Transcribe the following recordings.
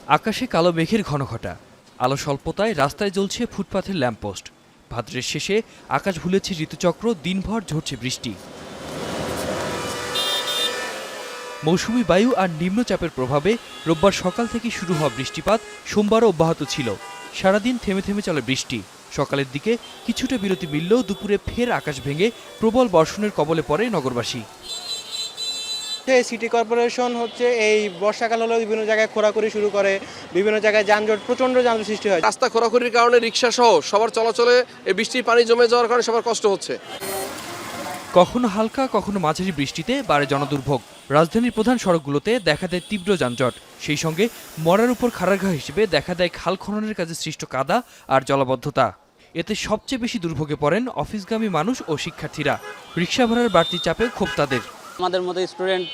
আকাশে কালো মেঘের ঘনঘটা, আলো স্বল্পতায় রাস্তায় জ্বলছে ফুটপাথের ল্যাম্পপোস্ট। ভাদ্রের শেষে আকাশ ভুলেছে ঋতুচক্র, দিনভর ঝরছে বৃষ্টি। মৌসুমি বায়ু আর নিম্নচাপের প্রভাবে রোববার সকাল থেকে শুরু হওয়া বৃষ্টিপাত সোমবারও অব্যাহত ছিল। সারাদিন থেমে থেমে চলে বৃষ্টি। সকালের দিকে কিছুটা বিরতি মিললেও দুপুরে ফের আকাশ ভেঙে প্রবল বর্ষণের কবলে পড়ে নগরবাসী। সিটি কর্পোরেশন এই বর্ষাকাল হলেও বিভিন্ন জায়গায় খোঁড়াখুড়ি শুরু করে, বিভিন্ন জায়গায় যানজট, প্রচণ্ড যানজট সৃষ্টি হয়। রাস্তা খোঁড়াখুড়ির কারণে রিক্সা সহ সবার চলাচলে এই বৃষ্টির পানি জমে যাওয়ার কারণে সবার কষ্ট হচ্ছে। কখনো হালকা কখনো মাঝারি বৃষ্টিতে বাড়ে জনদুর্ভোগ। রাজধানীর প্রধান সড়কগুলোতে দেখা দেয় তীব্র যানজট। সেই সঙ্গে মরার উপর খাড়ারঘা হিসেবে দেখা দেয় খাল খননের কাজে সৃষ্ট কাদা আর জলাবদ্ধতা। এতে সবচেয়ে বেশি দুর্ভোগে পড়েন অফিসগামী মানুষ ও শিক্ষার্থীরা। রিক্সা ভাড়ার বাড়তি চাপে ক্ষোভ তাদের। আমাদের মতো স্টুডেন্ট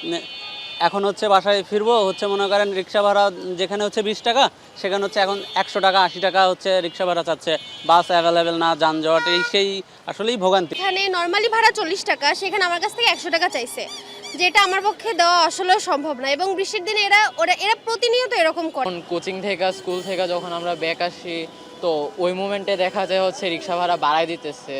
এখন বাসায় ফিরবো, মনে করেন রিক্সা ভাড়া যেখানে 20 টাকা, সেখানে এখন 100 টাকা 80 টাকা রিক্সা ভাড়া চাচ্ছে। বাস অ্যাভেলেবেল না, যানজট সেই আসলেই ভোগান্তি। এখানে নর্মালি ভাড়া 40 টাকা, সেখানে আমার কাছ থেকে 100 টাকা চাইছে, যেটা আমার পক্ষে দেওয়া আসলে সম্ভব না। এবং বৃষ্টির দিনে এরা প্রতিনিয়ত এরকম করে। কোচিং থেকে স্কুল থেকে যখন আমরা ব্যাক আসি, তো ওই মোমেন্টে দেখা যায় রিক্সা ভাড়া বাড়ায় দিতেছে।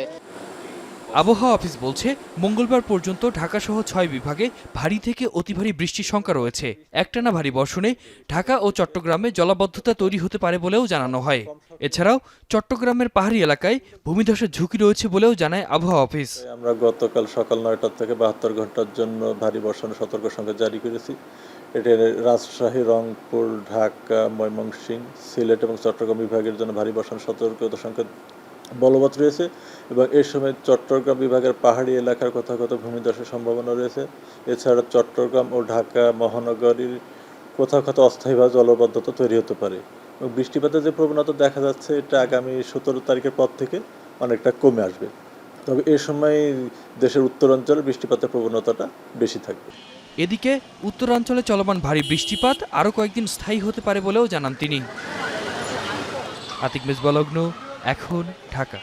আবহাওয়া অফিস বলছে মঙ্গলবার পর্যন্ত ঢাকাসহ 6 বিভাগে ভারী থেকে অতি ভারী বৃষ্টির শঙ্কা রয়েছে। একটানা ভারী বর্ষণে ঢাকা ও চট্টগ্রামে জলাবদ্ধতা তৈরি হতে পারে বলেও জানানো হয়। এছাড়াও চট্টগ্রামের পাহাড়ি এলাকায় ভূমিধসের ঝুঁকি রয়েছে বলেও জানায় আবহাওয়া অফিস। আমরা গতকাল সকাল 9টা থেকে 72 ঘন্টার জন্য ভারী বর্ষণের সতর্ক সংকেত জারি করেছি। এটা রাজশাহী, রংপুর, ঢাকা, ময়মনসিংহ, সিলেট এবং চট্টগ্রাম বিভাগের জন্য ভারী বর্ষণের সতর্কতা সংকেত বলবৎ রয়েছে এবং এই সময় চট্টগ্রাম বিভাগের পাহাড়ি এলাকার কোথাও কোথাও ভূমিধসের সম্ভাবনা রয়েছে। এছাড়া চট্টগ্রাম ও ঢাকা মহানগরীর কোথাও কোথাও অস্থায়ীভাবে জলবদ্ধতা তৈরি হতে পারে এবং বৃষ্টিপাতের যে প্রবণতা দেখা যাচ্ছে, এটা আগামী 17 তারিখের পর থেকে অনেকটা কমে আসবে। তবে এই সময় দেশের উত্তরাঞ্চলে বৃষ্টিপাতের প্রবণতাটা বেশি থাকবে। এদিকে উত্তরাঞ্চলে চলমান ভারী বৃষ্টিপাত আরও কয়েকদিন স্থায়ী হতে পারে বলেও জানান তিনি। আতিক মেজবাহ লগ্ন, এখন ঢাকা।